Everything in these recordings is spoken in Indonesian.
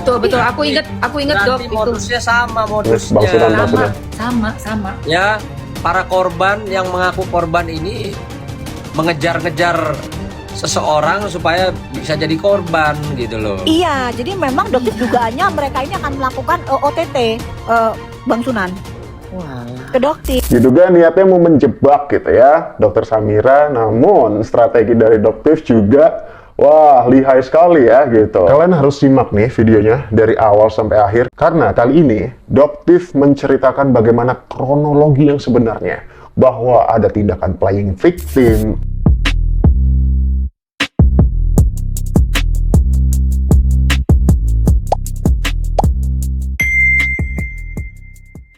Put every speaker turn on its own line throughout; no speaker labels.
Betul. Aku ingat Dok
Berarti
itu.
modusnya sama
Terus Bang Sunan, Bang Sunan.
Sama.
Ya, para korban yang mengaku korban ini mengejar-ngejar seseorang supaya bisa jadi korban gitu loh.
Iya, jadi memang Doktif dugaannya mereka ini akan melakukan OTT, Bang Sunan, ke Doktif.
Diduga niatnya mau menjebak gitu ya Dokter Samira, namun strategi dari Doktif juga wah lihai sekali ya gitu. Kalian harus simak nih videonya dari awal sampai akhir karena kali ini Doktif menceritakan bagaimana kronologi yang sebenarnya bahwa ada tindakan playing victim.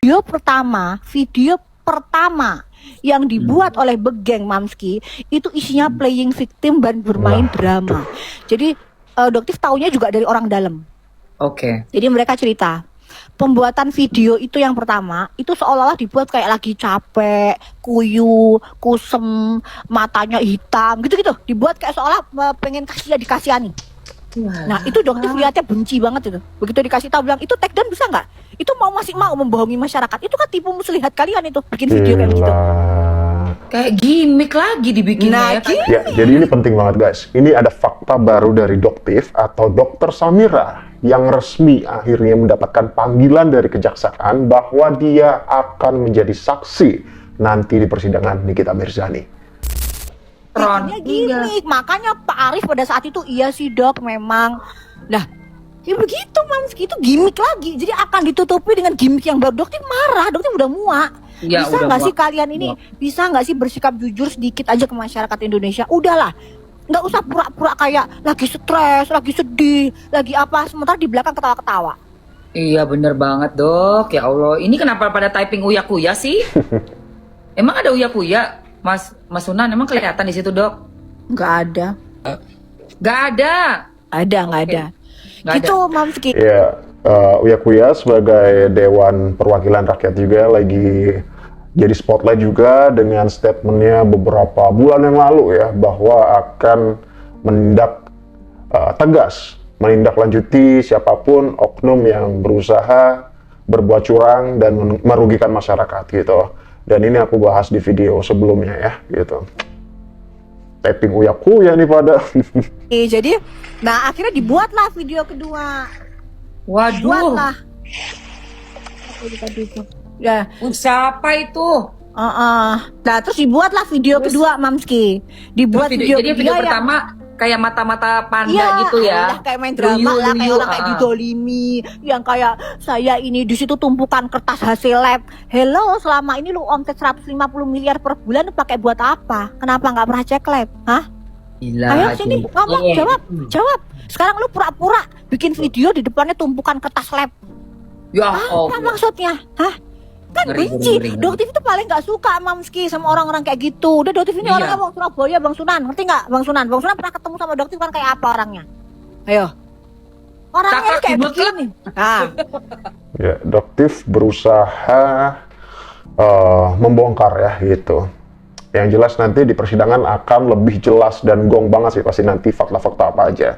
Video pertama yang dibuat oleh Begeng Mamski itu isinya playing victim dan bermain drama. Jadi Doktif taunya juga dari orang dalam.
Oke.
Jadi mereka cerita pembuatan video itu yang pertama itu seolah-olah dibuat kayak lagi capek, kuyu, kusem, matanya hitam gitu-gitu. Dibuat kayak seolah pengen dikasihani. Nah itu Doktif lihatnya benci banget itu. Begitu dikasih tahu bilang itu take down bisa nggak? Itu masih mau membohongi masyarakat. Itu kan tipu muslihat kalian itu bikin video kayak begitu.
Kayak gimmick lagi dibikin
Nah,
Ya, jadi ini penting banget guys. Ini ada fakta baru dari Doktif atau Dokter Samira yang resmi akhirnya mendapatkan panggilan dari kejaksaan bahwa dia akan menjadi saksi nanti di persidangan Nikita Mirzani.
Bikinnya gimmick, makanya Pak Arif pada saat itu iya sih Dok memang. Nah, ya begitu Mamski itu gimmick lagi. Jadi akan ditutupi dengan gimmick yang baru. Dokter marah, Dokter udah muak.
Ya,
Bisa
udah
nggak sih
muak.
kalian ini bisa nggak sih bersikap jujur sedikit aja ke masyarakat Indonesia? Udahlah, nggak usah pura-pura kayak lagi stres, lagi sedih, lagi apa. Sementara di belakang ketawa-ketawa.
Iya bener banget Dok. Ya Allah, ini kenapa pada typing uya-kuya sih? Emang ada uya-kuya? Mas Sunan emang kelihatan di situ Dok?
Nggak ada.
Gak ada.
Nggak ada.
Nggak
Gitu Mamski.
Ya, Uya Kuya sebagai Dewan Perwakilan Rakyat juga lagi jadi spotlight juga dengan statementnya beberapa bulan yang lalu ya bahwa akan menindak tegas, menindaklanjuti siapapun oknum yang berusaha berbuat curang dan merugikan masyarakat gitu. Dan ini aku bahas di video sebelumnya ya gitu. Typing Uya Kuya nih pada.
Jadi, nah akhirnya dibuatlah video kedua.
Waduh.
Buatlah. Ya.
Siapa itu?
Nah terus dibuatlah video kedua Mamski. Dibuat
Jadi video
kedua
pertama kayak mata-mata panda
iya,
gitu ya.
udah kayak main drama lah, kayak orang kayak didolimi, yang kayak saya ini di situ tumpukan kertas hasil lab. Hello, selama ini lu omset 150 miliar per bulan lu pakai buat apa? Kenapa nggak pernah cek lab? Hah?
Gila.
Ayo sini ngomong, jawab. Sekarang lu pura-pura bikin video di depannya tumpukan kertas lab.
Ya
Apa maksudnya? Hah? Kan
Ngeri,
benci.
ngeri.
Doktif itu paling nggak suka Mamski sama orang-orang kayak gitu. Udah Doktif ini
Iya.
orangnya Bang Surabaya, Bang Sunan. Ngerti nggak Bang Sunan? Bang Sunan pernah ketemu sama Doktif kan kayak apa orangnya? Ayo. Orangnya
Kakak
kayak
kibut
begini. Nah,
Ya, Doktif berusaha membongkar ya gitu. Yang jelas nanti di persidangan akan lebih jelas dan gong banget sih pasti nanti fakta-fakta apa aja.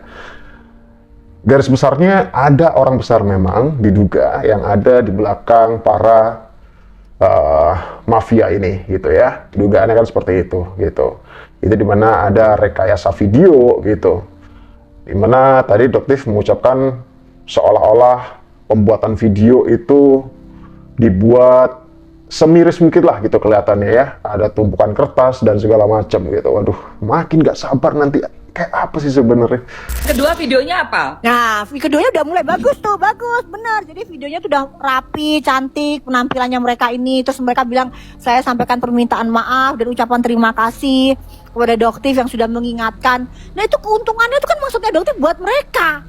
Garis besarnya ada orang besar memang diduga yang ada di belakang para mafia ini gitu ya. Dugaannya kan seperti itu gitu. Itu dimana ada rekayasa video gitu. Dimana tadi Doktif mengucapkan seolah-olah pembuatan video itu dibuat semiris mungkin lah gitu kelihatannya ya. Ada tumpukan kertas dan segala macam gitu. Waduh, makin gak sabar nanti kayak apa sih sebenarnya.
Kedua videonya apa?
nah keduanya udah mulai bagus tuh, bagus, bener. Jadi videonya tuh udah rapi, cantik, penampilannya mereka ini. Terus mereka bilang, saya sampaikan permintaan maaf dan ucapan terima kasih kepada Doktif yang sudah mengingatkan. Nah itu keuntungannya itu kan maksudnya Doktif buat mereka.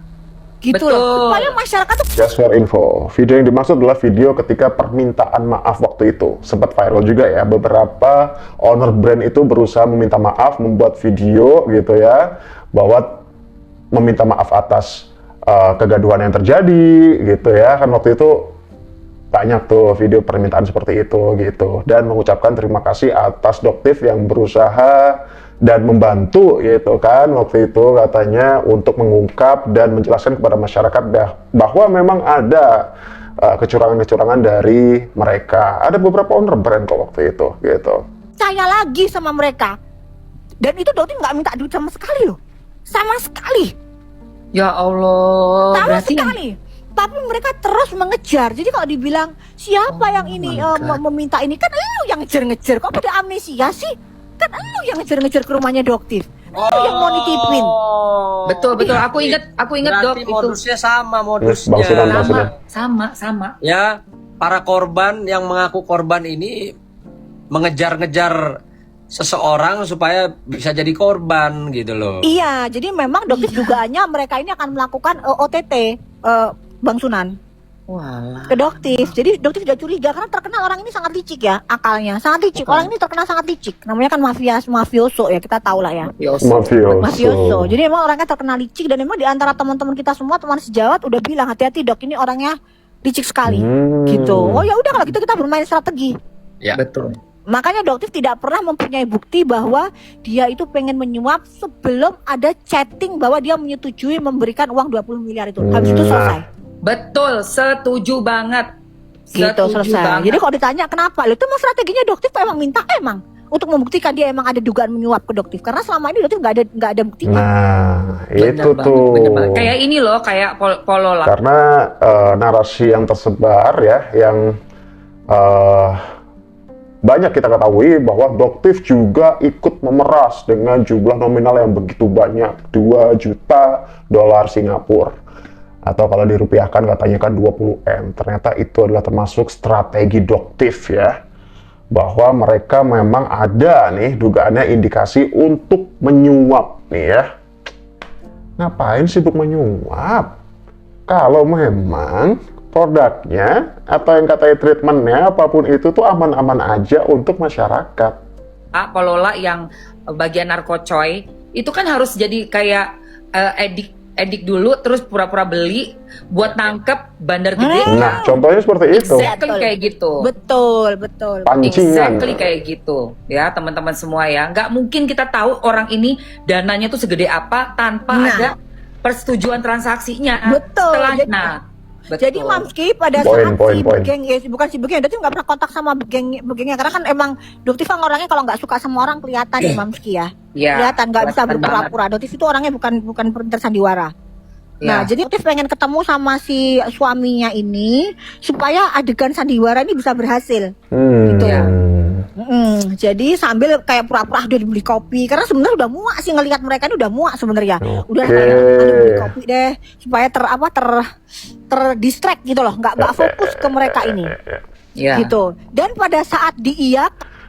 Gitu
Betul.
loh. Supaya masyarakat tuh
Just for info, video yang dimaksud adalah video ketika permintaan maaf waktu itu. Sempat viral juga ya, beberapa owner brand itu berusaha meminta maaf, membuat video gitu ya, bahwa meminta maaf atas kegaduhan yang terjadi gitu ya. Kan waktu itu banyak tuh video permintaan seperti itu gitu, dan mengucapkan terima kasih atas Doktif yang berusaha dan membantu gitu kan waktu itu katanya untuk mengungkap dan menjelaskan kepada masyarakat bahwa memang ada kecurangan-kecurangan dari mereka. Ada beberapa owner brand kok waktu itu gitu.
Saya lagi sama mereka. Dan itu Doktif nggak minta duit sama sekali loh. Sama sekali.
Ya Allah,
Sama
berarti
sekali. Tapi mereka terus mengejar. Jadi kalau dibilang siapa yang ini meminta ini, kan lu yang ngejar-ngejar. Kok pada amnesia sih? Kan lu yang ngejar-ngejar ke rumahnya Doktif. Lu yang mau nitipin.
betul. Aku ingat Dok
Berarti
itu.
modusnya sama
Bang Sunan, Bang Sunan.
Sama.
Ya, para korban yang mengaku korban ini mengejar-ngejar seseorang supaya bisa jadi korban gitu loh.
Iya, jadi memang Doktif dugaannya mereka ini akan melakukan OTT, Bang Sunan,
Walah.
ke Doktif. Jadi Doktif sudah curiga karena terkenal orang ini sangat licik ya, akalnya sangat licik. Orang ini terkenal sangat licik. Namanya kan mafioso ya, kita tahu lah ya. Mafioso. Jadi emang orangnya terkenal licik, dan emang di antara teman-teman kita semua, teman sejawat udah bilang hati-hati Dok, ini orangnya licik sekali. Gitu. Oh ya udah, kalau gitu kita bermain strategi.
Ya.
Betul.
Makanya Doktif tidak pernah mempunyai bukti bahwa dia itu pengen menyuap sebelum ada chatting bahwa dia menyetujui memberikan uang 20 miliar itu. Habis itu selesai.
Betul, setuju banget.
Gitu,
Setuju
selesai.
banget.
Jadi kalau ditanya kenapa, itu emang strateginya Doktif emang minta untuk membuktikan dia emang ada dugaan menyuap ke Doktif. Karena selama ini Doktif nggak ada buktinya.
Nah,
Bener
itu
banget,
tuh.
bener banget. Kayak ini loh, kayak Polola.
Karena narasi yang tersebar ya, yang banyak kita ketahui bahwa Doktif juga ikut memeras dengan jumlah nominal yang begitu banyak, 2 juta dolar Singapura. Atau kalau dirupiahkan katanya kan 20 M. Ternyata itu adalah termasuk strategi Doktif ya. Bahwa mereka memang ada nih dugaannya indikasi untuk menyuap nih ya. Ngapain sibuk menyuap? Kalau memang produknya atau yang katanya treatmentnya apapun itu tuh aman-aman aja untuk masyarakat.
Polola yang bagian narkocoy itu kan harus jadi kayak edik dulu, terus pura-pura beli buat nangkep bandar gede.
Nah, contohnya seperti itu.
Exactly kayak gitu.
Betul.
Pancingan.
Exactly kayak gitu. Ya, teman-teman semua ya. Nggak mungkin kita tahu orang ini dananya tuh segede apa tanpa ada persetujuan transaksinya.
Betul.
Setelah, betul.
Jadi Mamski pada saat si Begeng, ya bukan si Begeng, Doktif nggak pernah kontak sama Begengnya karena kan emang Doktif kan orangnya kalau nggak suka sama orang kelihatan ya Mamski ya. Kelihatan, nggak bisa berpura-pura. Doktif itu orangnya bukan tersandiwara. Nah, jadi Doktif pengen ketemu sama si suaminya ini supaya adegan sandiwara ini bisa berhasil. Gitu ya. Jadi sambil kayak pura-pura udah dibeli kopi, karena sebenarnya udah muak sih ngelihat mereka ini, udah muak sebenarnya. Udah kayak beli kopi deh supaya terdistract gitu loh, nggak fokus ke mereka ini. Gitu. Dan pada saat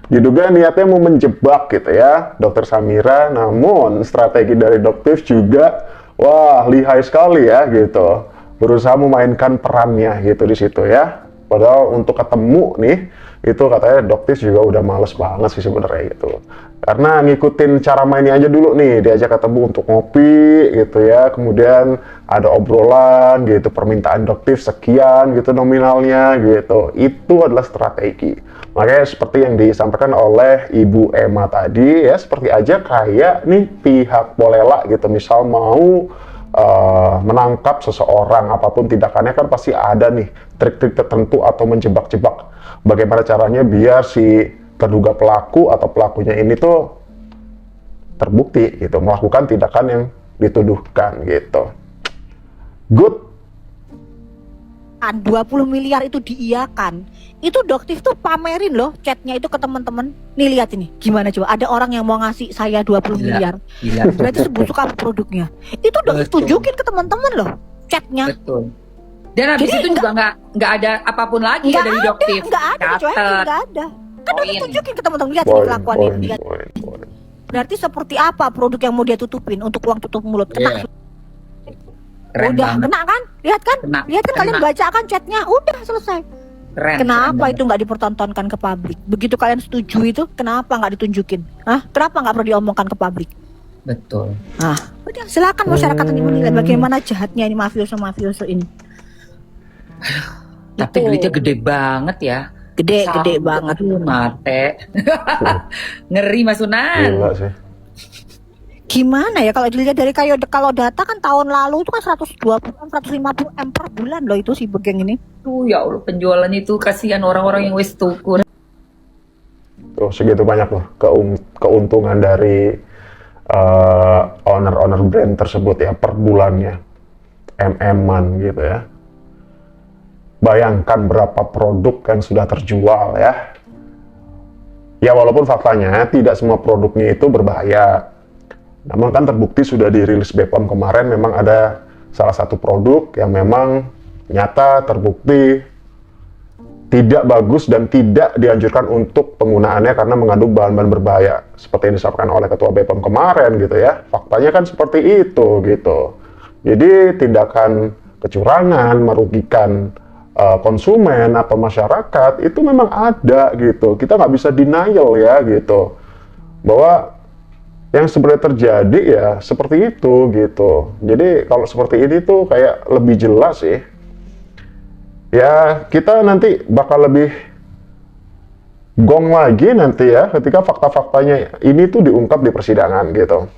diduga niatnya mau menjebak gitu ya Dokter Samira, namun strategi dari Doktif juga wah lihai sekali ya gitu, berusaha memainkan perannya gitu di situ ya. Padahal untuk ketemu nih itu katanya Doktif juga udah males banget sih sebenarnya gitu, karena ngikutin cara mainnya aja dulu nih, diajak ketemu untuk ngopi gitu ya, kemudian ada obrolan gitu, permintaan Doktif sekian gitu nominalnya gitu, itu adalah strategi. Makanya seperti yang disampaikan oleh Ibu Emma tadi ya, seperti aja kayak nih pihak Polela gitu, misal mau menangkap seseorang, apapun tindakannya kan pasti ada nih trik-trik tertentu atau menjebak-jebak. Bagaimana caranya biar si terduga pelaku atau pelakunya ini tuh terbukti gitu, melakukan tindakan yang dituduhkan gitu. Good.
20 miliar itu diiyakan, itu Doktif tuh pamerin loh chatnya itu ke teman-teman. Nih lihat ini, gimana coba, ada orang yang mau ngasih saya 20 miliar. Berarti sebusuk apa produknya. Itu Doktif tunjukin ke teman-teman loh chatnya.
Betul. Dan habis itu juga nggak ada apapun lagi ya dari Doktif.
Nggak ada, nggak ada. Kan Doktif tunjukin ke teman-teman, lihat ini kelakuannya. Lihat. Berarti seperti apa produk yang mau dia tutupin untuk uang tutup mulut? Kena.
Keren
udah
banget.
Kena kan? Lihat kan? Lihat kan, kalian baca kan chatnya, udah selesai. Kenapa itu nggak dipertontonkan ke publik? Begitu kalian setuju itu, kenapa nggak ditunjukin? Kenapa nggak perlu diomongkan ke publik?
Betul.
Udah silakan masyarakat ini menilai bagaimana jahatnya ini mafioso ini.
Tapi duitnya gede banget ya.
Gede banget.
Aduh, mate. Ngeri Mas Sunan.
Gila sih.
Gimana ya kalau dilihat dari kalau data kan tahun lalu itu kan 120 150 M per bulan loh itu si Begeng ini.
Tuh ya Allah, penjualannya itu kasihan orang-orang yang wis tuku.
Tuh segitu banyak loh keuntungan dari owner brand tersebut ya per bulannya. MM-an gitu ya. Bayangkan berapa produk yang sudah terjual ya. Ya walaupun faktanya tidak semua produknya itu berbahaya. Namun kan terbukti sudah dirilis BPOM kemarin memang ada salah satu produk yang memang nyata terbukti tidak bagus dan tidak dianjurkan untuk penggunaannya karena mengandung bahan-bahan berbahaya. Seperti yang disampaikan oleh Ketua BPOM kemarin gitu ya. Faktanya kan seperti itu gitu. Jadi tindakan kecurangan merugikan konsumen atau masyarakat itu memang ada gitu. Kita nggak bisa denial ya gitu. Bahwa yang sebenarnya terjadi ya seperti itu gitu. Jadi kalau seperti ini tuh kayak lebih jelas sih. Ya kita nanti bakal lebih gong lagi nanti ya ketika fakta-faktanya ini tuh diungkap di persidangan gitu.